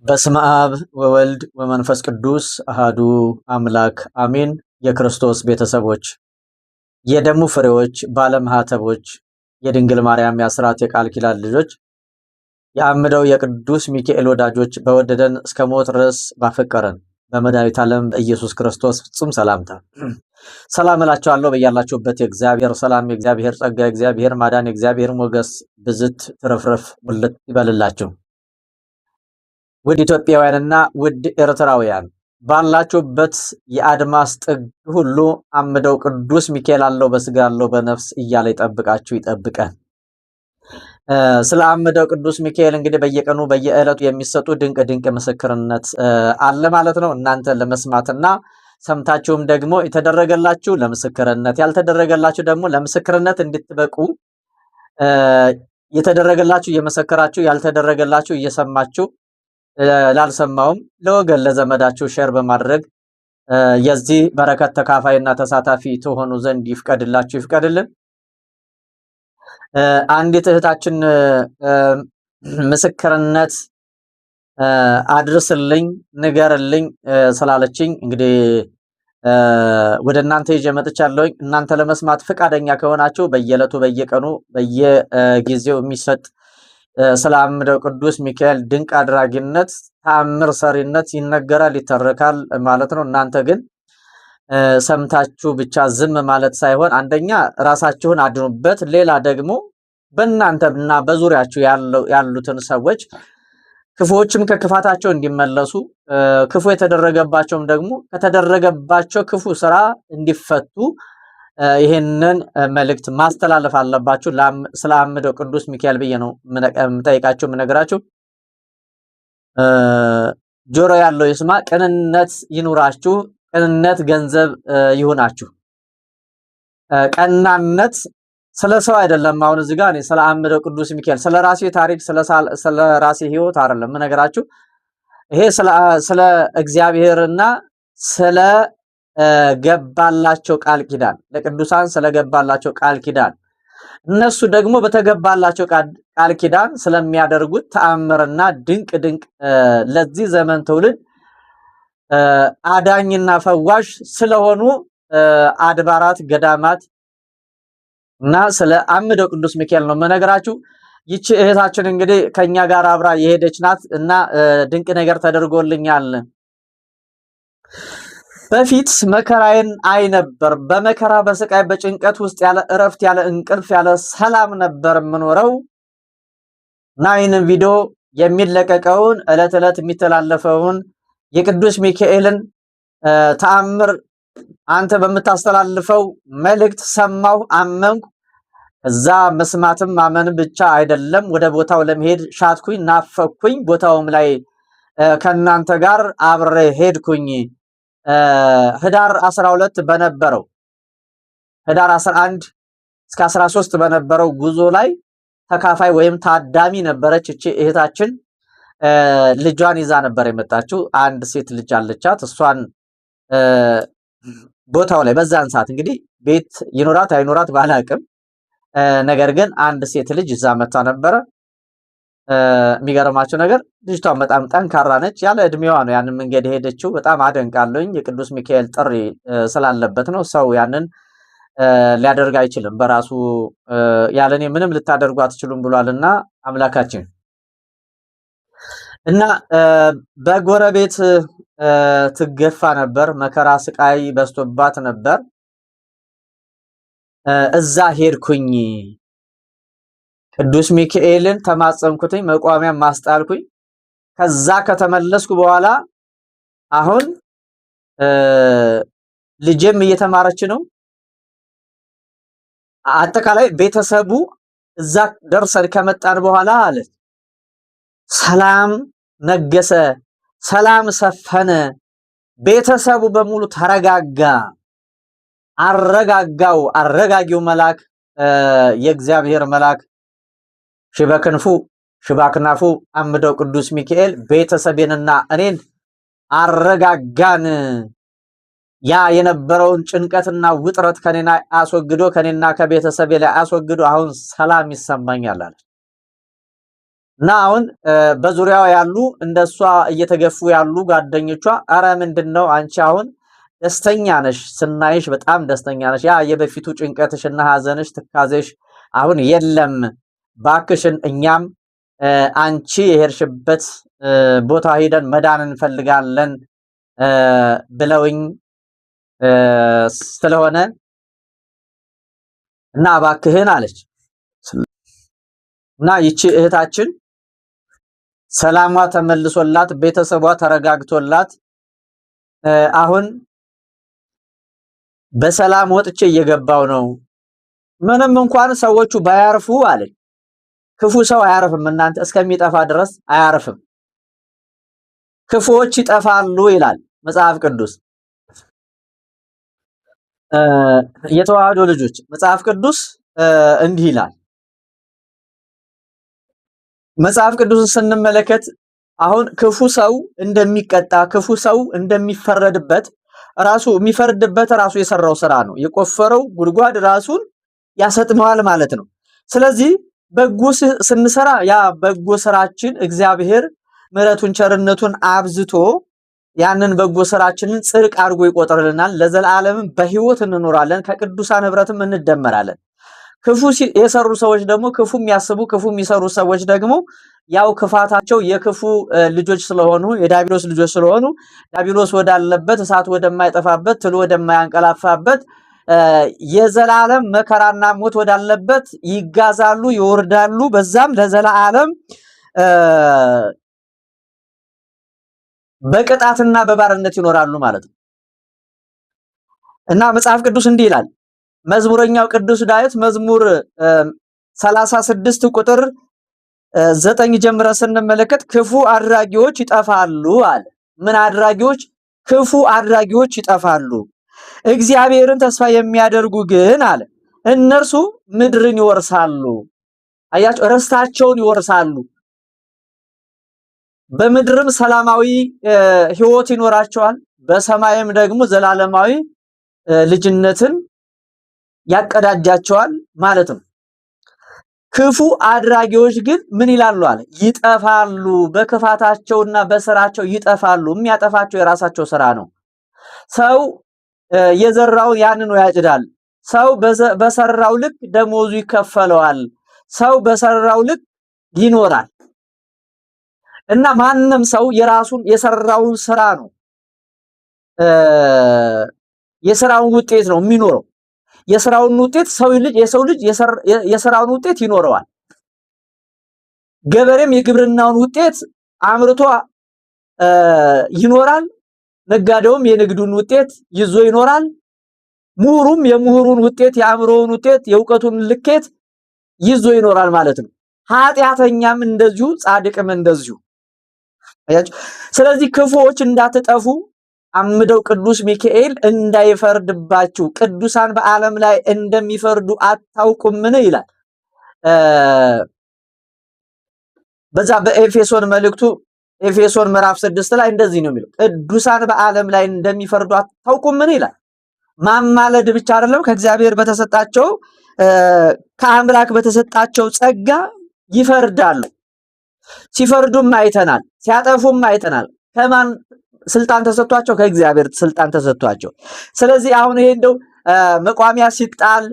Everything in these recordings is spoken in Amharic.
በስመ አብ ወወልድ ወመንፈስ ቅዱስ አሃዱ አምላክ አሜን። የክርስቶስ ቤተሰቦች፣ የደሙ ፍሬዎች፣ ባለማህተቦች፣ የድንግል ማርያም የአስራት የቃል ኪዳን ልጆች፣ የአምደው የቅዱስ ሚካኤል ወዳጆች፣ በወደደን እስከ ሞት ድረስ ባፈቀረን በመድኃኒተ ዓለም በኢየሱስ ክርስቶስ ፍጹም ሰላምታ ሰላም እላችኋለሁ። በያላችሁበት የእግዚአብሔር ሰላም፣ የእግዚአብሔር ጸጋ፣ የእግዚአብሔር ማዳን፣ የእግዚአብሔር ሞገስ ብዝት ትርፍርፍ ሙልት ይበልላችሁ። ውድ ኢትዮጵያውያንና ውድ ኤርትራውያን ባላችሁበት የአድማስ ጥግ ሁሉ አምደው ቅዱስ ሚካኤል አለው በስጋ አለው በነፍስ እያለ ይጠብቃችሁ ይጠብቀን። ስለ አምደው ቅዱስ ሚካኤል እንግዲህ በየቀኑ በየዕለቱ የሚሰጡ ድንቅ ድንቅ ምስክርነት አለ ማለት ነው። እናንተ ለመስማትና ሰምታችሁም ደግሞ የተደረገላችሁ ለምስክርነት፣ ያልተደረገላችሁ ደግሞ ለምስክርነት እንድትበቁ የተደረገላችሁ እየመሰከራችሁ ያልተደረገላችሁ እየሰማችሁ ላልሰማውም ለወገን ለዘመዳችሁ ሼር በማድረግ የዚህ በረከት ተካፋይና ተሳታፊ ትሆኑ ዘንድ ይፍቀድላችሁ ይፍቀድልን። አንዲት እህታችን ምስክርነት አድርስልኝ ንገርልኝ ስላለችኝ እንግዲህ ወደ እናንተ ይዤ መጥቻለሁኝ። እናንተ ለመስማት ፈቃደኛ ከሆናችሁ በየዕለቱ በየቀኑ በየጊዜው የሚሰጥ ስለ አምደው ቅዱስ ሚካኤል ድንቅ አድራጊነት ተአምር ሰሪነት ይነገራል ይተረካል ማለት ነው። እናንተ ግን ሰምታችሁ ብቻ ዝም ማለት ሳይሆን አንደኛ ራሳችሁን አድኑበት፣ ሌላ ደግሞ በእናንተና በዙሪያችሁ ያሉትን ሰዎች ክፉዎችም ከክፋታቸው እንዲመለሱ ክፉ የተደረገባቸውም ደግሞ ከተደረገባቸው ክፉ ስራ እንዲፈቱ ይሄንን መልእክት ማስተላለፍ አለባችሁ። ስለ አምደው ቅዱስ ሚካኤል ብዬ ነው የምጠይቃችሁ የምነግራችሁ። ጆሮ ያለው ይስማ። ቅንነት ይኑራችሁ። ቅንነት ገንዘብ ይሁናችሁ። ቀናነት ስለ ሰው አይደለም። አሁን እዚህ ጋር እኔ ስለ አምደው ቅዱስ ሚካኤል ስለ ራሴ ታሪክ ስለ ራሴ ህይወት አይደለም የምነግራችሁ። ይሄ ስለ እግዚአብሔርና ስለ ገባላቸው ቃል ኪዳን ለቅዱሳን ስለገባላቸው ቃል ኪዳን እነሱ ደግሞ በተገባላቸው ቃል ኪዳን ስለሚያደርጉት ተአምርና ድንቅ ድንቅ ለዚህ ዘመን ትውልድ አዳኝና ፈዋሽ ስለሆኑ አድባራት ገዳማት እና ስለ አምደው ቅዱስ ሚካኤል ነው የምነግራችሁ። ይቺ እህታችን እንግዲህ ከኛ ጋር አብራ የሄደች ናት እና ድንቅ ነገር ተደርጎልኛል። በፊት መከራዬን አይ ነበር። በመከራ በስቃይ በጭንቀት ውስጥ ያለ እረፍት ያለ እንቅልፍ ያለ ሰላም ነበር የምኖረው። ናይንን ቪዲዮ የሚለቀቀውን ዕለት ዕለት የሚተላለፈውን የቅዱስ ሚካኤልን ተአምር አንተ በምታስተላልፈው መልእክት ሰማሁ፣ አመንኩ። እዛ መስማትም ማመን ብቻ አይደለም፣ ወደ ቦታው ለመሄድ ሻትኩኝ፣ ናፈኩኝ። ቦታውም ላይ ከናንተ ጋር አብሬ ሄድኩኝ። ህዳር 12 በነበረው ህዳር 11 እስከ 13 በነበረው ጉዞ ላይ ተካፋይ ወይም ታዳሚ ነበረች። እቺ እህታችን ልጇን ይዛ ነበር የመጣችው። አንድ ሴት ልጅ አለቻት። እሷን ቦታው ላይ በዛን ሰዓት እንግዲህ ቤት ይኖራት አይኖራት ባላቅም፣ ነገር ግን አንድ ሴት ልጅ ይዛ መጣ ነበረ። የሚገርማችሁ ነገር ልጅቷ በጣም ጠንካራ ነች። ያለ እድሜዋ ነው ያንን መንገድ ሄደችው። በጣም አደንቃለሁኝ። የቅዱስ ሚካኤል ጥሪ ስላለበት ነው። ሰው ያንን ሊያደርግ አይችልም በራሱ። ያለኔ ምንም ልታደርጉ አትችሉም ብሏልና አምላካችን እና በጎረቤት ትገፋ ነበር። መከራ ስቃይ በዝቶባት ነበር። እዛ ሄድኩኝ። ቅዱስ ሚካኤልን ተማጸንኩትኝ፣ መቋሚያ ማስጣልኩኝ። ከዛ ከተመለስኩ በኋላ አሁን ልጄም እየተማረች ነው። አጠቃላይ ቤተሰቡ እዛ ደርሰን ከመጣን በኋላ አለ ሰላም ነገሰ፣ ሰላም ሰፈነ። ቤተሰቡ በሙሉ ተረጋጋ። አረጋጋው አረጋጊው መልአክ የእግዚአብሔር መልአክ ሽበክንፉ ሽባክናፉ አምደው ቅዱስ ሚካኤል ቤተሰቤንና እኔን አረጋጋን። ያ የነበረውን ጭንቀትና ውጥረት ከኔና አስወግዶ ከኔና ከቤተሰቤ ላይ አስወግዶ አሁን ሰላም ይሰማኛል አለ። እና አሁን በዙሪያው ያሉ እንደሷ እየተገፉ ያሉ ጓደኞቿ አረ ምንድነው አንቺ አሁን ደስተኛ ነሽ፣ ስናይሽ በጣም ደስተኛ ነሽ፣ ያ የበፊቱ ጭንቀትሽና ሐዘንሽ ትካዜሽ አሁን የለም፣ ባክሽን እኛም አንቺ የሄድሽበት ቦታ ሄደን መዳን እንፈልጋለን ብለውኝ ስለሆነ እና ባክህን አለች። እና ይቺ እህታችን ሰላሟ ተመልሶላት ቤተሰቧ ተረጋግቶላት አሁን በሰላም ወጥቼ እየገባው ነው። ምንም እንኳን ሰዎቹ ባያርፉ አለች። ክፉ ሰው አያርፍም እናንተ እስከሚጠፋ ድረስ አያርፍም። ክፉዎች ይጠፋሉ ይላል መጽሐፍ ቅዱስ። የተዋህዶ ልጆች መጽሐፍ ቅዱስ እንዲህ ይላል። መጽሐፍ ቅዱስን ስንመለከት አሁን ክፉ ሰው እንደሚቀጣ ክፉ ሰው እንደሚፈረድበት ራሱ የሚፈርድበት ራሱ የሰራው ስራ ነው። የቆፈረው ጉድጓድ ራሱን ያሰጥመዋል ማለት ነው። ስለዚህ በጎ ስንሰራ ያ በጎ ስራችን እግዚአብሔር ምሕረቱን ቸርነቱን አብዝቶ ያንን በጎ ስራችንን ጽድቅ አድርጎ ይቆጥርልናል። ለዘላለምም በህይወት እንኖራለን፣ ከቅዱሳን ህብረትም እንደመራለን። ክፉ የሰሩ ሰዎች ደግሞ ክፉ የሚያስቡ ክፉ የሚሰሩ ሰዎች ደግሞ ያው ክፋታቸው የክፉ ልጆች ስለሆኑ የዳቢሎስ ልጆች ስለሆኑ ዳቢሎስ ወዳለበት እሳት ወደማይጠፋበት ትል ወደማያንቀላፋበት የዘላለም መከራና ሞት ወዳለበት ይጋዛሉ፣ ይወርዳሉ። በዛም ለዘላለም በቅጣትና በባርነት ይኖራሉ ማለት ነው። እና መጽሐፍ ቅዱስ እንዲህ ይላል። መዝሙረኛው ቅዱስ ዳዊት መዝሙር 36 ቁጥር 9 ጀምረን ስንመለከት ክፉ አድራጊዎች ይጠፋሉ አለ። ምን አድራጊዎች? ክፉ አድራጊዎች ይጠፋሉ። እግዚአብሔርን ተስፋ የሚያደርጉ ግን አለ እነርሱ ምድርን ይወርሳሉ። አያቸው፣ ርስታቸውን ይወርሳሉ። በምድርም ሰላማዊ ህይወት ይኖራቸዋል፣ በሰማይም ደግሞ ዘላለማዊ ልጅነትን ያቀዳጃቸዋል ማለት ነው። ክፉ አድራጊዎች ግን ምን ይላሉ አለ? ይጠፋሉ። በክፋታቸውና በስራቸው ይጠፋሉ። የሚያጠፋቸው የራሳቸው ስራ ነው። ሰው የዘራውን ያንኑ ያጭዳል። ሰው በሰራው ልክ ደሞዙ ይከፈለዋል። ሰው በሰራው ልክ ይኖራል። እና ማንም ሰው የራሱን የሰራውን ስራ ነው የስራውን ውጤት ነው የሚኖረው። የስራውን ውጤት የሰው ልጅ የስራውን ውጤት ይኖረዋል። ገበሬም የግብርናውን ውጤት አምርቶ ይኖራል። ነጋዴውም የንግዱን ውጤት ይዞ ይኖራል። ምሁሩም የምሁሩን ውጤት የአእምሮውን ውጤት የእውቀቱን ልኬት ይዞ ይኖራል ማለት ነው። ኃጢአተኛም እንደዚሁ ጻድቅም እንደዚሁ። ስለዚህ ክፉዎች እንዳትጠፉ አምደው ቅዱስ ሚካኤል እንዳይፈርድባችሁ ቅዱሳን በዓለም ላይ እንደሚፈርዱ አታውቁምን ይላል። በዛ በኤፌሶን መልእክቱ ኤፌሶን ምዕራፍ 6 ላይ እንደዚህ ነው የሚለው፣ ቅዱሳን በዓለም ላይ እንደሚፈርዱ አታውቁምን ይላል። ማማለድ ብቻ አይደለም፣ ከእግዚአብሔር በተሰጣቸው ከአምላክ በተሰጣቸው ጸጋ ይፈርዳሉ። ሲፈርዱም አይተናል፣ ሲያጠፉም አይተናል። ከማን ስልጣን ተሰጥቷቸው? ከእግዚአብሔር ስልጣን ተሰጥቷቸው። ስለዚህ አሁን ይሄ እንደው መቋሚያ ሲጣል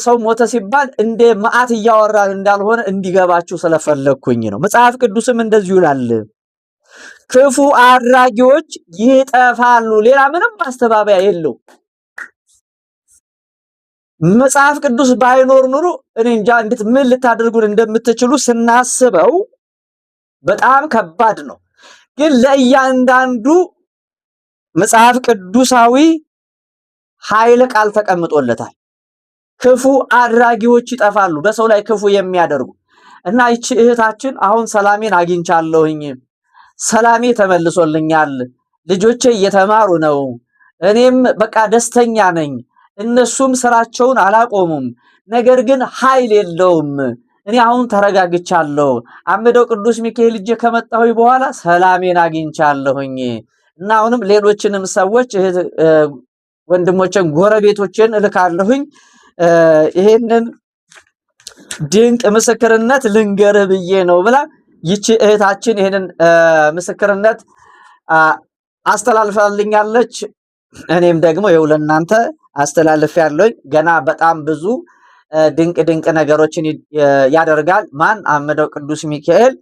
ሰው ሞተ ሲባል እንደ መዓት እያወራን እንዳልሆነ እንዲገባችሁ ስለፈለኩኝ ነው። መጽሐፍ ቅዱስም እንደዚሁ ይላል፣ ክፉ አድራጊዎች ይጠፋሉ። ሌላ ምንም ማስተባበያ የለው። መጽሐፍ ቅዱስ ባይኖር ኑሮ እኔ እንጃ እንዴት ምን ልታደርጉን እንደምትችሉ ስናስበው በጣም ከባድ ነው። ግን ለእያንዳንዱ መጽሐፍ ቅዱሳዊ ኃይለ ቃል ተቀምጦለታል። ክፉ አድራጊዎች ይጠፋሉ፣ በሰው ላይ ክፉ የሚያደርጉ እና ይቺ እህታችን አሁን ሰላሜን አግኝቻለሁኝ፣ ሰላሜ ተመልሶልኛል፣ ልጆቼ እየተማሩ ነው፣ እኔም በቃ ደስተኛ ነኝ፣ እነሱም ስራቸውን አላቆሙም፣ ነገር ግን ኃይል የለውም፣ እኔ አሁን ተረጋግቻለሁ፣ አምደው ቅዱስ ሚካኤል እጄ ከመጣሁኝ በኋላ ሰላሜን አግኝቻለሁኝ እና አሁንም ሌሎችንም ሰዎች ወንድሞችን ጎረቤቶችን እልካለሁኝ ይሄንን ድንቅ ምስክርነት ልንገርህ ብዬ ነው ብላ ይቺ እህታችን ይሄንን ምስክርነት አስተላልፋልኛለች። እኔም ደግሞ ይኸው ለእናንተ አስተላልፌያለሁኝ። ገና በጣም ብዙ ድንቅ ድንቅ ነገሮችን ያደርጋል ማን አምደው ቅዱስ ሚካኤል።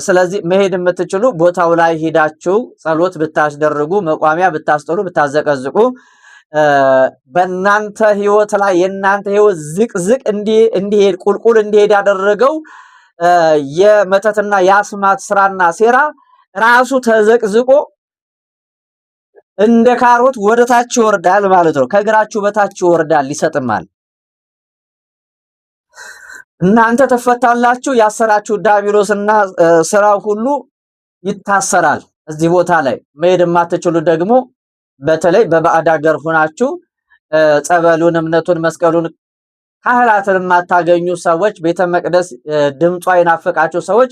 ስለዚህ መሄድ የምትችሉ ቦታው ላይ ሄዳችሁ ጸሎት ብታስደርጉ፣ መቋሚያ ብታስጠሩ፣ ብታዘቀዝቁ በእናንተ ህይወት ላይ የእናንተ ህይወት ዝቅ እንዲሄድ ቁልቁል እንዲሄድ ያደረገው የመተትና የአስማት ስራና ሴራ ራሱ ተዘቅዝቆ እንደ ካሮት ወደታች ይወርዳል ማለት ነው። ከእግራችሁ በታች ይወርዳል፣ ይሰጥማል። እናንተ ተፈታላችሁ። ያሰራችሁ ዲያብሎስና ስራው ሁሉ ይታሰራል። እዚህ ቦታ ላይ መሄድ የማትችሉ ደግሞ በተለይ በባዕድ ሀገር ሆናችሁ ጸበሉን፣ እምነቱን፣ መስቀሉን ካህላትን የማታገኙ ሰዎች፣ ቤተ መቅደስ ድምጿ የናፈቃችሁ ሰዎች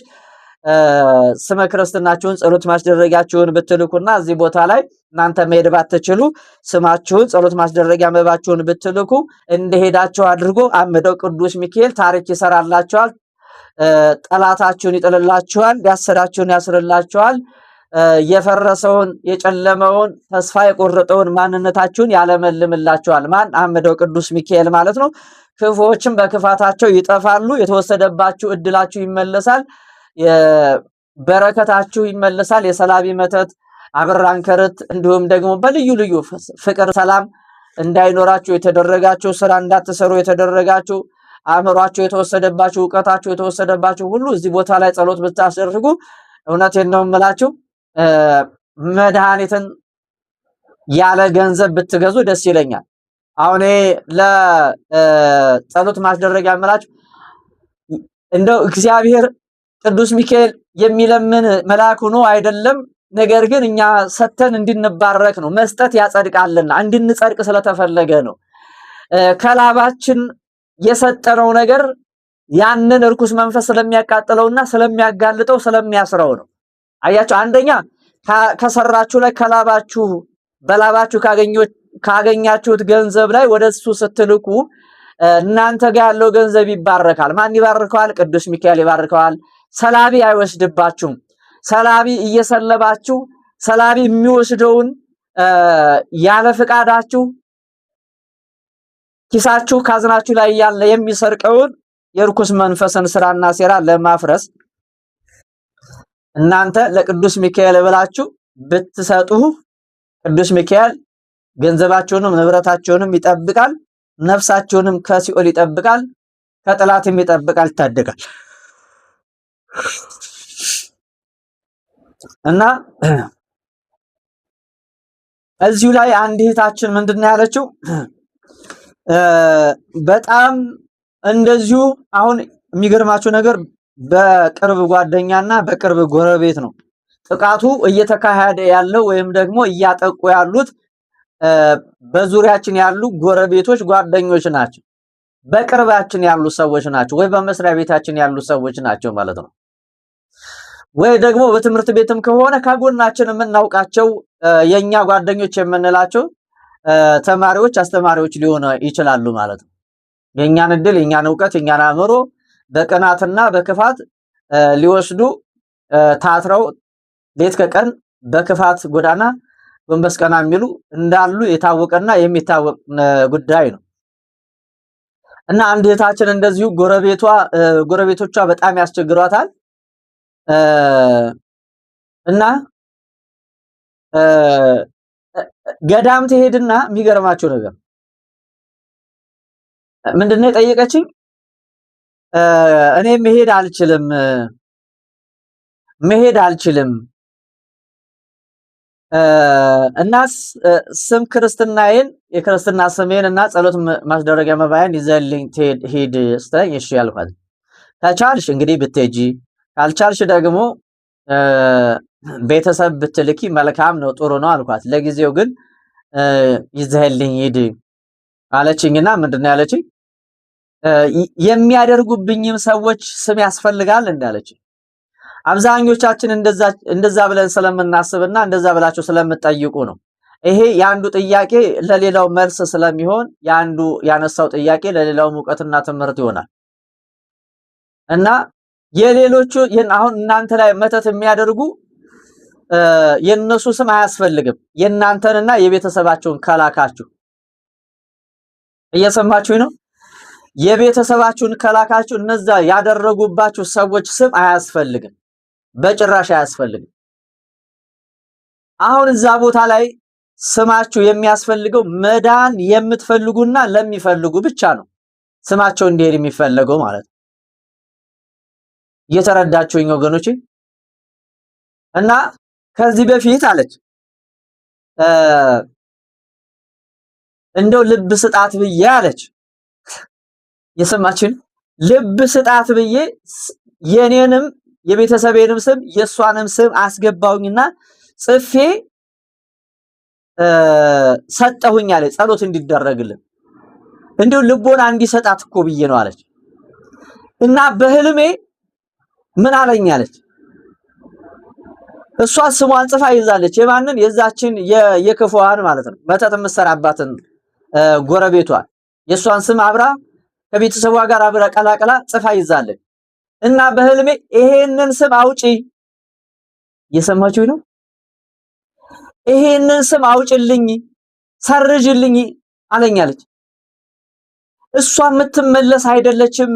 ስመ ክርስትናችሁን ጸሎት ማስደረጊያችሁን ብትልኩና እዚህ ቦታ ላይ እናንተ መሄድ ባትችሉ ስማችሁን ጸሎት ማስደረጊያ መባችሁን ብትልኩ እንደሄዳችሁ አድርጎ አምደው ቅዱስ ሚካኤል ታሪክ ይሰራላችኋል። ጠላታችሁን ይጥልላችኋል። ያሰራችሁን ያስርላችኋል። የፈረሰውን የጨለመውን ተስፋ የቆረጠውን ማንነታችሁን ያለመልምላችኋል። ማን አምደው ቅዱስ ሚካኤል ማለት ነው። ክፉዎችም በክፋታቸው ይጠፋሉ። የተወሰደባችሁ እድላችሁ ይመለሳል። በረከታችሁ ይመለሳል። የሰላቢ መተት አብራንከርት እንዲሁም ደግሞ በልዩ ልዩ ፍቅር ሰላም እንዳይኖራችሁ የተደረጋችሁ ስራ እንዳትሰሩ የተደረጋችሁ አእምሯችሁ የተወሰደባችሁ ዕውቀታችሁ የተወሰደባችሁ ሁሉ እዚህ ቦታ ላይ ጸሎት ብታስደርጉ እውነቴን ነው የምላችሁ መድኃኒትን ያለ ገንዘብ ብትገዙ ደስ ይለኛል። አሁን ለጸሎት ማስደረጊያ የምላችሁ እንደው እግዚአብሔር ቅዱስ ሚካኤል የሚለምን መልአክ ሆኖ አይደለም። ነገር ግን እኛ ሰተን እንድንባረክ ነው። መስጠት ያጸድቃልና እንድንጸድቅ ስለተፈለገ ነው። ከላባችን የሰጠነው ነገር ያንን እርኩስ መንፈስ ስለሚያቃጥለውና ስለሚያጋልጠው ስለሚያስረው ነው። አያችሁ፣ አንደኛ ከሰራችሁ ላይ ከላባችሁ በላባችሁ ካገኛችሁት ገንዘብ ላይ ወደሱ ስትልኩ እናንተ ጋር ያለው ገንዘብ ይባረካል። ማን ይባርከዋል? ቅዱስ ሚካኤል ይባርከዋል። ሰላቢ አይወስድባችሁም። ሰላቢ እየሰለባችሁ ሰላቢ የሚወስደውን ያለ ፍቃዳችሁ ኪሳችሁ ካዝናችሁ ላይ ያለ የሚሰርቀውን የርኩስ መንፈስን ስራና ሴራ ለማፍረስ እናንተ ለቅዱስ ሚካኤል ብላችሁ ብትሰጡ ቅዱስ ሚካኤል ገንዘባችሁንም ንብረታችሁንም ይጠብቃል፣ ነፍሳችሁንም ከሲኦል ይጠብቃል፣ ከጠላትም ይጠብቃል፣ ይታደጋል። እና እዚሁ ላይ አንድ እህታችን ምንድነው ያለችው? በጣም እንደዚሁ አሁን የሚገርማችሁ ነገር በቅርብ ጓደኛና በቅርብ ጎረቤት ነው ጥቃቱ እየተካሄደ ያለው ወይም ደግሞ እያጠቁ ያሉት በዙሪያችን ያሉ ጎረቤቶች፣ ጓደኞች ናቸው። በቅርባችን ያሉ ሰዎች ናቸው፣ ወይ በመስሪያ ቤታችን ያሉ ሰዎች ናቸው ማለት ነው። ወይ ደግሞ በትምህርት ቤትም ከሆነ ከጎናችን የምናውቃቸው የኛ ጓደኞች የምንላቸው ተማሪዎች፣ አስተማሪዎች ሊሆኑ ይችላሉ ማለት ነው። የኛን እድል፣ የኛን ዕውቀት፣ የኛን አእምሮ በቅናትና በክፋት ሊወስዱ ታትረው ሌት ከቀን በክፋት ጎዳና ጎንበስ ቀና የሚሉ እንዳሉ የታወቀና የሚታወቅ ጉዳይ ነው። እና አንድ እህታችን እንደዚሁ ጎረቤቶቿ በጣም ያስቸግሯታል እና ገዳም ትሄድና የሚገርማችሁ ነገር ምንድነው የጠየቀችኝ? እኔ መሄድ አልችልም እና ስም ክርስትናዬን የክርስትና ስሜን እና ጸሎት ማስደረጊያ መባያን ይዘልኝ ሄድ ስትለኝ እሺ ያልኳት። ከቻልሽ እንግዲህ ብትሄጂ፣ ካልቻልሽ ደግሞ ቤተሰብ ብትልኪ መልካም ነው፣ ጥሩ ነው አልኳት። ለጊዜው ግን ይዘልኝ ሂድ አለችኝና ምንድነው ያለችኝ? የሚያደርጉብኝም ሰዎች ስም ያስፈልጋል እንዳለችኝ። አብዛኞቻችን እንደዛ ብለን ስለምናስብና እንደዛ ብላችሁ ስለምትጠይቁ ነው። ይሄ ያንዱ ጥያቄ ለሌላው መልስ ስለሚሆን ያንዱ ያነሳው ጥያቄ ለሌላው ሙቀትና ትምህርት ይሆናል እና የሌሎቹ አሁን እናንተ ላይ መተት የሚያደርጉ የነሱ ስም አያስፈልግም። የናንተንና የቤተሰባችሁን ከላካችሁ እየሰማችሁ ነው። የቤተሰባችሁን ከላካችሁ እነዛ ያደረጉባችሁ ሰዎች ስም አያስፈልግም፣ በጭራሽ አያስፈልግም። አሁን እዛ ቦታ ላይ ስማችሁ የሚያስፈልገው መዳን የምትፈልጉና ለሚፈልጉ ብቻ ነው ስማቸው እንዲሄድ የሚፈለገው ማለት ነው። እየተረዳችሁኝ ወገኖቼ? እና ከዚህ በፊት አለች እንደው ልብ ስጣት ብዬ አለች። የሰማችን ልብ ስጣት ብዬ የኔንም የቤተሰቤንም ስም የሷንም ስም አስገባውኝና ጽፌ ሰጠሁኝ አለ ጸሎት እንዲደረግልን እንደው ልቦና እንዲሰጣት እኮ ብዬ ነው አለች። እና በህልሜ ምን አለኝ አለች። እሷ ስሟን ጽፋ ይዛለች። የማንን? የዛችን የክፉዋን ማለት ነው፣ መተት የምትሰራባትን ጎረቤቷን የሷን ስም አብራ ከቤተሰቧ ጋር አብራ ቀላቀላ ጽፋ ይዛለች። እና በህልሜ ይሄንን ስም አውጪ፣ እየሰማችሁ ነው? ይሄንን ስም አውጭልኝ፣ ሰርጅልኝ አለኝ አለች። እሷ የምትመለስ አይደለችም፣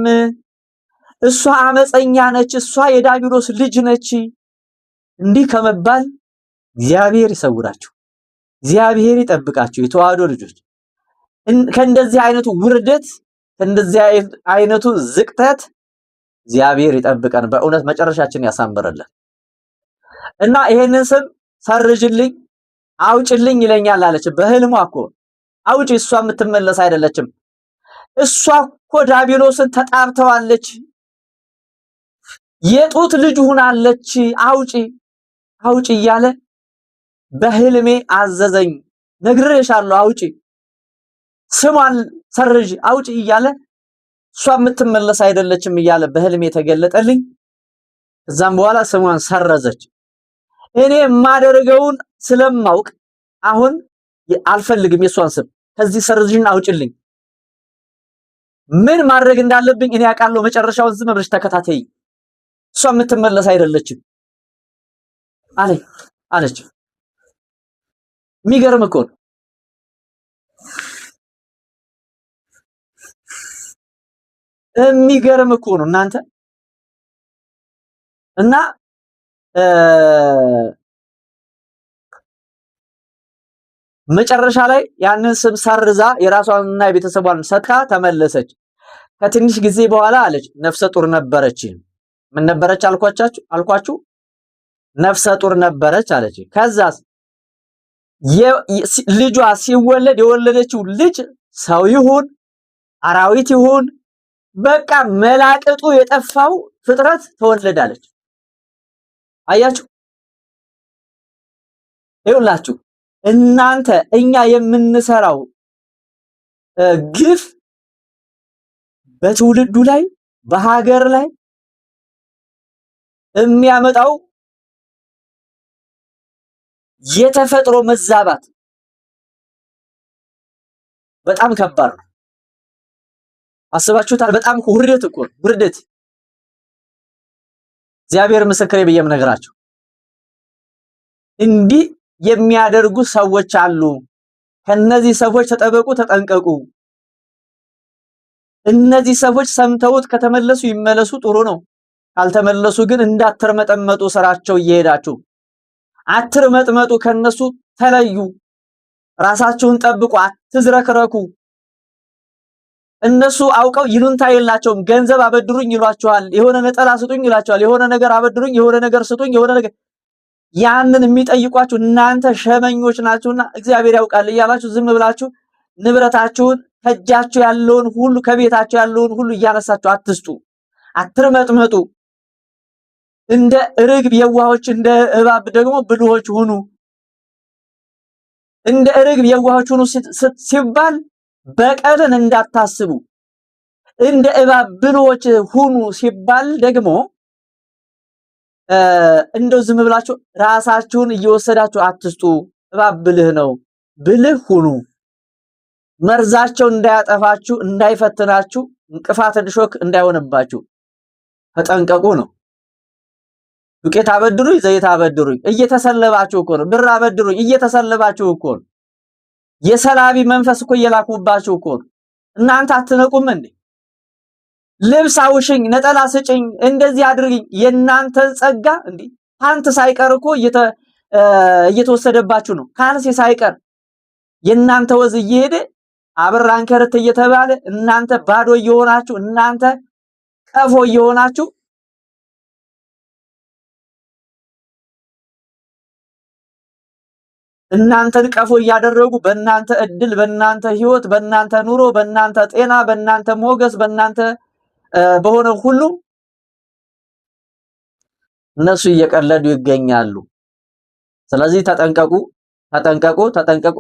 እሷ አመፀኛ ነች፣ እሷ የዳቢሎስ ልጅ ነች። እንዲህ ከመባል እግዚአብሔር ይሰውራችሁ፣ እግዚአብሔር ይጠብቃችሁ። የተዋህዶ ልጆች ከእንደዚህ አይነቱ ውርደት፣ ከእንደዚህ አይነቱ ዝቅጠት እግዚአብሔር ይጠብቀን፣ በእውነት መጨረሻችን ያሳምረልን። እና ይሄንን ስም ሰርጅልኝ አውጭልኝ ይለኛል አለች። በህልሟ እኮ አውጪ፣ እሷ የምትመለስ አይደለችም፣ እሷ እኮ ዳቢሎስን ተጣብተዋለች፣ የጡት ልጅ ሆናለች፣ አውጪ አውጪ እያለ በህልሜ አዘዘኝ። ነግሬሻለሁ፣ አውጪ፣ ስሟን ሰርጅ፣ አውጪ እያለ እሷ የምትመለስ አይደለችም እያለ በህልሜ ተገለጠልኝ። ከዛም በኋላ ስሟን ሰረዘች። እኔ የማደርገውን ስለማውቅ አሁን አልፈልግም፣ የሷን ስም ከዚህ ሰርዝሽን አውጭልኝ። ምን ማድረግ እንዳለብኝ እኔ አውቃለሁ። መጨረሻውን ዝም ብለሽ ተከታተይ፣ እሷ የምትመለስ አይደለችም አለች። የሚገርም እኮ ነው። የሚገርም እኮ ነው እናንተ። እና መጨረሻ ላይ ያንን ስም ሰርዛ የራሷንና የቤተሰቧን ሰጥታ ተመለሰች። ከትንሽ ጊዜ በኋላ አለች ነፍሰ ጡር ነበረች። ምን ነበረች አልኳችሁ? ነፍሰ ጡር ነበረች አለች። ከዛስ ልጇ ሲወለድ የወለደችው ልጅ ሰው ይሁን አራዊት ይሁን በቃ መላቅጡ የጠፋው ፍጥረት ተወለዳለች። አያችሁ? ይኸውላችሁ እናንተ እኛ የምንሰራው ግፍ በትውልዱ ላይ በሀገር ላይ የሚያመጣው የተፈጥሮ መዛባት በጣም ከባድ ነው። አስባችሁታል? በጣም ውርደት እኮ ውርደት። እግዚአብሔር ምስክሬ ብዬ የምነግራችሁ እንዲህ የሚያደርጉ ሰዎች አሉ። ከነዚህ ሰዎች ተጠበቁ፣ ተጠንቀቁ። እነዚህ ሰዎች ሰምተውት ከተመለሱ ይመለሱ፣ ጥሩ ነው። ካልተመለሱ ግን እንዳትርመጠመጡ ስራቸው እየሄዳችሁ አትርመጥመጡ፣ ከነሱ ተለዩ፣ ራሳችሁን ጠብቁ፣ አትዝረክረኩ። እነሱ አውቀው ይሉንታ የላቸውም። ገንዘብ አበድሩኝ ይሏቸዋል፣ የሆነ ነጠላ ስጡኝ ይሏቸዋል፣ የሆነ ነገር አበድሩኝ፣ የሆነ ነገር ስጡኝ፣ የሆነ ነገር ያንን የሚጠይቋችሁ እናንተ ሸመኞች ናችሁና እግዚአብሔር ያውቃል እያላችሁ ዝም ብላችሁ ንብረታችሁን ከእጃችሁ ያለውን ሁሉ ከቤታችሁ ያለውን ሁሉ እያነሳችሁ አትስጡ፣ አትርመጥመጡ። እንደ ርግብ የዋሆች እንደ እባብ ደግሞ ብልሆች ሁኑ። እንደ ርግብ የዋሆች ሁኑ ሲባል በቀልን እንዳታስቡ፣ እንደ እባብ ብልሆች ሁኑ ሲባል ደግሞ እንደው ዝም ብላችሁ ራሳችሁን እየወሰዳችሁ አትስጡ። እባብ ብልህ ነው፣ ብልህ ሁኑ። መርዛቸው እንዳያጠፋችሁ፣ እንዳይፈትናችሁ፣ እንቅፋት እሾክ እንዳይሆንባችሁ ተጠንቀቁ ነው። ዱቄት አበድሩኝ፣ ዘይት አበድሩኝ እየተሰለባችሁ እኮ ነው። ብር አበድሩኝ እየተሰለባችሁ እኮ ነው። የሰላቢ መንፈስ እኮ እየላኩባችሁ እኮ ነው። እናንተ አትነቁም እንዴ? ልብስ አውሽኝ፣ ነጠላ ስጭኝ፣ እንደዚህ አድርግኝ። የእናንተን ጸጋ እንዴ ፓንት ሳይቀር እኮ እየተወሰደባችሁ ነው። ካልሲ ሳይቀር የእናንተ ወዝ እየሄደ አብራን ከርት እየተባለ እናንተ ባዶ እየሆናችሁ እናንተ ቀፎ እየሆናችሁ እናንተን ቀፎ እያደረጉ በእናንተ እድል፣ በእናንተ ህይወት፣ በእናንተ ኑሮ፣ በእናንተ ጤና፣ በእናንተ ሞገስ፣ በእናንተ በሆነ ሁሉ እነሱ እየቀለዱ ይገኛሉ። ስለዚህ ተጠንቀቁ፣ ተጠንቀቁ፣ ተጠንቀቁ።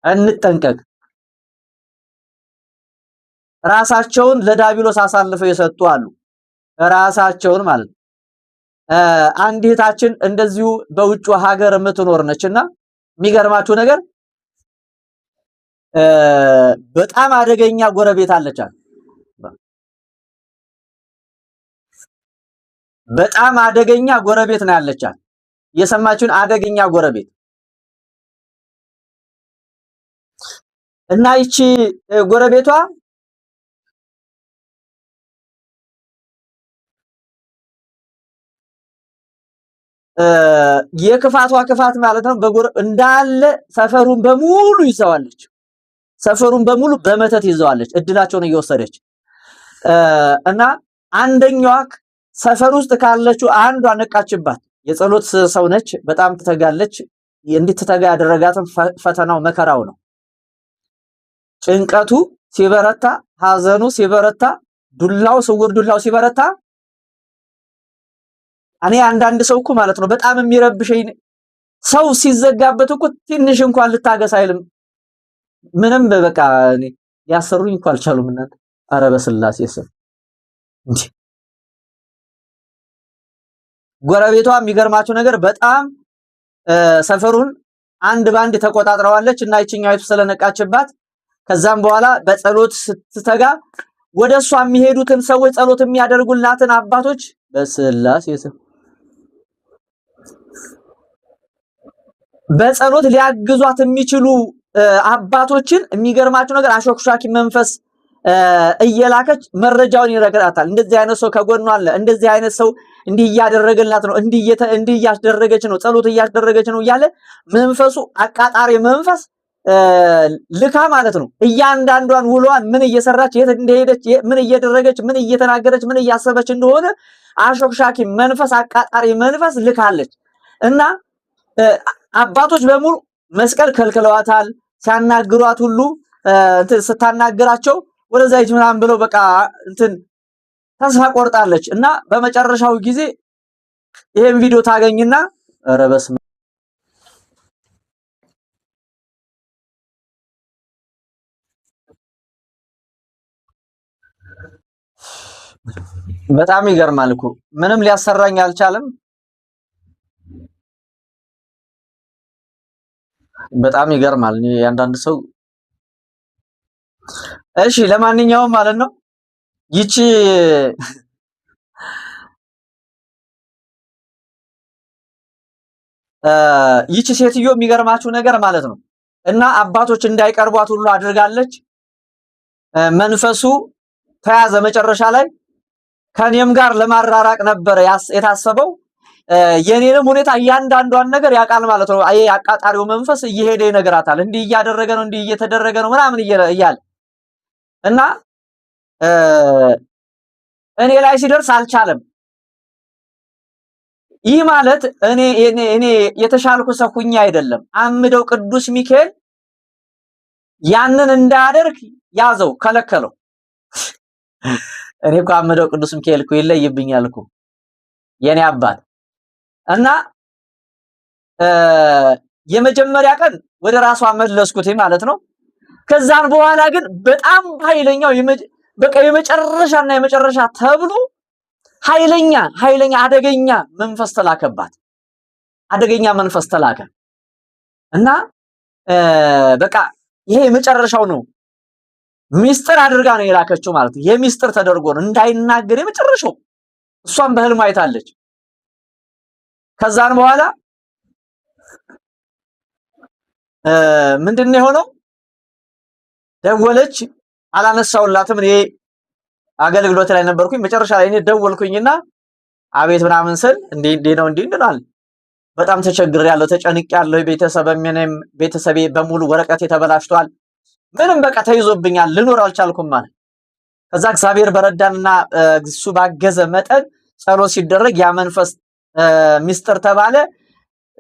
እንጠንቀቅ። ራሳቸውን ለዳቢሎስ አሳልፈው የሰጡ አሉ። ራሳቸውን ማለት ነው። አንድ እህታችን እንደዚሁ በውጭ ሀገር የምትኖር ነችና የሚገርማችሁ ነገር በጣም አደገኛ ጎረቤት አለቻት። በጣም አደገኛ ጎረቤት ነው ያለቻት። የሰማችሁን? አደገኛ ጎረቤት እና ይቺ ጎረቤቷ የክፋቷ ክፋት ማለት ነው እንዳለ ሰፈሩን በሙሉ ይዘዋለች። ሰፈሩን በሙሉ በመተት ይዘዋለች፣ እድላቸውን እየወሰደች እና አንደኛዋ ሰፈር ውስጥ ካለችው አንዷ ነቃችባት። የጸሎት ሰው ነች፣ በጣም ትተጋለች። እንድትተጋ ያደረጋትን ፈተናው መከራው ነው። ጭንቀቱ ሲበረታ፣ ሐዘኑ ሲበረታ፣ ስውር ዱላው ሲበረታ እኔ አንዳንድ ሰው እኮ ማለት ነው በጣም የሚረብሸኝ ሰው ሲዘጋበት እኮ ትንሽ እንኳን ልታገስ አይልም። ምንም በቃ እኔ ያሰሩኝ እንኳን አልቻሉም። እናንተ ኧረ በስላሴ ስም እንዴ! ጎረቤቷ የሚገርማችሁ ነገር በጣም ሰፈሩን አንድ ባንድ ተቆጣጥረዋለች እና ይችኛይቱ ስለነቃችባት ከዛም በኋላ በጸሎት ስትተጋ ወደሷ የሚሄዱትን ሰዎች ጸሎት የሚያደርጉላትን አባቶች በስላሴ ስም በጸሎት ሊያግዟት የሚችሉ አባቶችን የሚገርማችሁ ነገር አሾክሻኪ መንፈስ እየላከች መረጃውን ይረግራታል። እንደዚህ አይነት ሰው ከጎኗ አለ፣ እንደዚህ አይነት ሰው እንዲህ እያደረገላት ነው፣ እንዲህ እያስደረገች ነው፣ ጸሎት እያስደረገች ነው እያለ መንፈሱ አቃጣሪ መንፈስ ልካ ማለት ነው። እያንዳንዷን ውሏን ምን እየሰራች የት እንደሄደች ምን እየደረገች ምን እየተናገረች ምን እያሰበች እንደሆነ አሾክሻኪ መንፈስ አቃጣሪ መንፈስ ልካለች እና አባቶች በሙሉ መስቀል ከልክለዋታል። ሲያናግሯት ሁሉ ስታናግራቸው ወደዛ ይጅ ምናምን ብለው በቃ ተስፋ ቆርጣለች እና በመጨረሻው ጊዜ ይሄን ቪዲዮ ታገኝና ኧረ በስመ በጣም ይገርማል እኮ ምንም ሊያሰራኝ አልቻለም። በጣም ይገርማል። አንዳንድ ሰው እሺ፣ ለማንኛውም ማለት ነው ይቺ ሴትዮ የሚገርማችሁ ነገር ማለት ነው እና አባቶች እንዳይቀርቧት ሁሉ አድርጋለች። መንፈሱ ተያዘ። መጨረሻ ላይ ከኔም ጋር ለማራራቅ ነበር የታሰበው። የኔንም ሁኔታ እያንዳንዷን ነገር ያውቃል ማለት ነው። አይ አቃጣሪው መንፈስ እየሄደ ይነግራታል። እንዲህ እያደረገ ነው፣ እንዲህ እየተደረገ ነው ምናምን እያለ እና እኔ ላይ ሲደርስ አልቻለም። ይህ ማለት እኔ የተሻልኩ ሰው ሁኜ አይደለም። አምደው ቅዱስ ሚካኤል ያንን እንዳያደርግ ያዘው፣ ከለከለው። እኔ እኮ አምደው ቅዱስ ሚካኤል እኮ ይለይብኛል እኮ የኔ አባት እና የመጀመሪያ ቀን ወደ ራሷ መለስኩት ማለት ነው። ከዛን በኋላ ግን በጣም ኃይለኛው በቃ የመጨረሻና የመጨረሻ ተብሎ ኃይለኛ አደገኛ መንፈስ ተላከባት። አደገኛ መንፈስ ተላከ እና በቃ ይሄ የመጨረሻው ነው ሚስጥር አድርጋ ነው የላከችው ማለት ነው። የሚስጥር ተደርጎ ነው እንዳይናገር የመጨረሻው። እሷም በህልም አይታለች። ከዛን በኋላ ምንድነው የሆነው? ደወለች፣ አላነሳውላትም። እኔ አገልግሎት ላይ ነበርኩኝ። መጨረሻ ላይ እኔ ደወልኩኝና አቤት ምናምን ስል እንዴ ነው እንድናል በጣም ተቸግሬያለሁ፣ ተጨንቄያለሁ። ቤተሰቤ በሙሉ ወረቀት ተበላሽቷል። ምንም በቃ ተይዞብኛል፣ ልኖር አልቻልኩም ማለት። ከዛ እግዚአብሔር በረዳንና እሱ ባገዘ መጠን ጸሎት ሲደረግ ያ መንፈስ ሚስጥር ተባለ።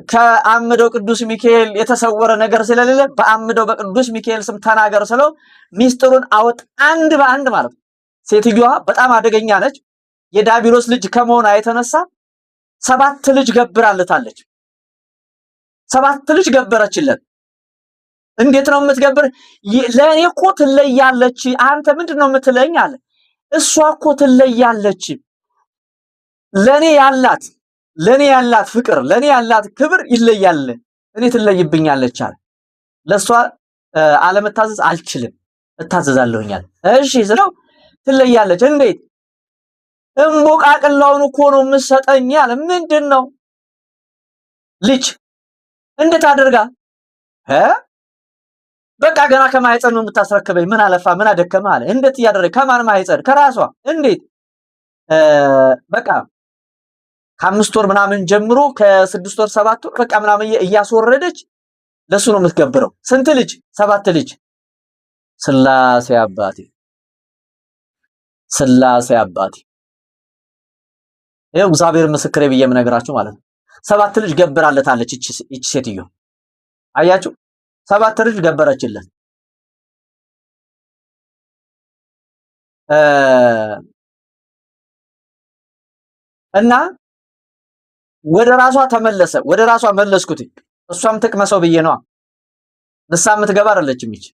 ከአምደው ቅዱስ ሚካኤል የተሰወረ ነገር ስለሌለ በአምደው በቅዱስ ሚካኤል ስም ተናገር ስለው ሚስጥሩን አወጥ አንድ በአንድ ማለት ነው። ሴትዮዋ በጣም አደገኛ ነች። የዳቢሎስ ልጅ ከመሆኗ የተነሳ 7 ልጅ ገብራለታለች። 7 ልጅ ገበረችለት። እንዴት ነው የምትገብር? ለኔ እኮ ትለያለች። አንተ ምንድነው የምትለኝ አለ። እሷ እኮ ትለያለች። ለኔ ያላት ፍቅር፣ ለኔ ያላት ክብር ይለያል። እኔ ትለይብኛለች አለ። ለሷ አለመታዘዝ አልችልም፣ እታዘዛለሁኛል። እሺ ስለው ትለያለች። እንዴት? እምቦቃቅላውን እኮ ነው የምትሰጠኝ አለ። ምንድነው? ልጅ እንዴት አድርጋ በቃ ገና ከማህፀን ነው የምታስረክበኝ። ምን አለፋ ምን አደከመ አለ። እንዴት እያደረገ? ከማን ማህፀን? ከራሷ። እንዴት? በቃ ከ5 ወር ምናምን ጀምሮ ከ6 ወር 7 ወር በቃ ምናምን እያስወረደች ለሱ ነው የምትገብረው። ስንት ልጅ? 7 ልጅ። ስላሴ አባቴ፣ ስላሴ አባቴ። ይኸው እግዚአብሔር ምስክሬ ብዬ የምነግራችሁ ማለት ነው። 7 ልጅ ገብራለታለች እቺ ሴትዮ። አያችሁ? 7 ልጅ ገበረችለት። እና ወደ ራሷ ተመለሰ። ወደ ራሷ መለስኩት። እሷም ትቅመሰው ብዬ ነው። ንስሐ የምትገባ አይደለችም። ይች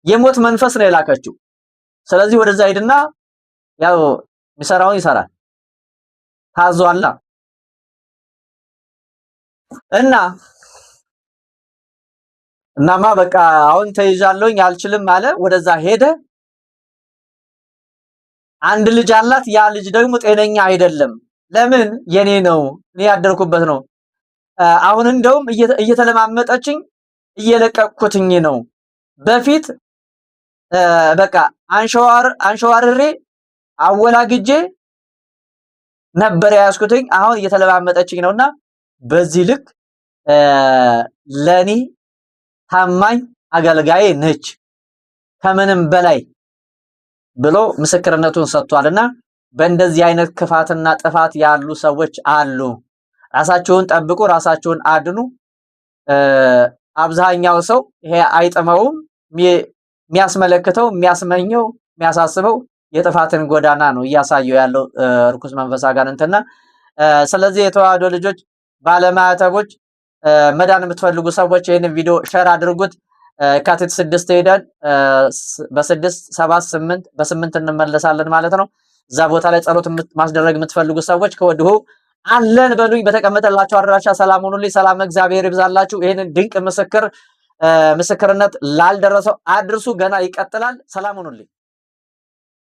የሞት መንፈስ ነው የላከችው። ስለዚህ ወደዛ ሄድና ያው የሚሰራውን ይሰራል። ታዟላ እናማ በቃ አሁን ተይዣለሁኝ አልችልም አለ። ወደዛ ሄደ። አንድ ልጅ አላት። ያ ልጅ ደግሞ ጤነኛ አይደለም። ለምን? የኔ ነው፣ እኔ ያደርኩበት ነው። አሁን እንደውም እየተለማመጠችኝ እየለቀቅኩትኝ ነው። በፊት በቃ አንሸዋርሬ አወላግጄ ነበር ያስኩትኝ። አሁን እየተለማመጠችኝ ነውና በዚህ ልክ ለኔ ታማኝ አገልጋይ ነች ከምንም በላይ ብሎ ምስክርነቱን ሰጥቷልና በእንደዚህ አይነት ክፋትና ጥፋት ያሉ ሰዎች አሉ። ራሳቸውን ጠብቁ፣ ራሳቸውን አድኑ። አብዛኛው ሰው ይሄ አይጥመውም። የሚያስመለክተው፣ የሚያስመኘው፣ የሚያሳስበው የጥፋትን ጎዳና ነው እያሳየው ያለው ርኩስ መንፈስ አጋንንትና። ስለዚህ የተዋህዶ ልጆች፣ ባለማዕተቦች፣ መዳን የምትፈልጉ ሰዎች ይህንን ቪዲዮ ሼር አድርጉት። የካቲት 6 ሄደን በ6 7 8 በ8 እንመለሳለን ማለት ነው። እዛ ቦታ ላይ ጸሎት ማስደረግ የምትፈልጉ ሰዎች ከወዲሁ አለን በሉኝ። በተቀመጠላችሁ አድራሻ ሰላም ሁኑልኝ። ሰላም እግዚአብሔር ይብዛላችሁ። ይህንን ድንቅ ምስክርነት ላልደረሰው አድርሱ። ገና ይቀጥላል። ሰላም ሁኑልኝ።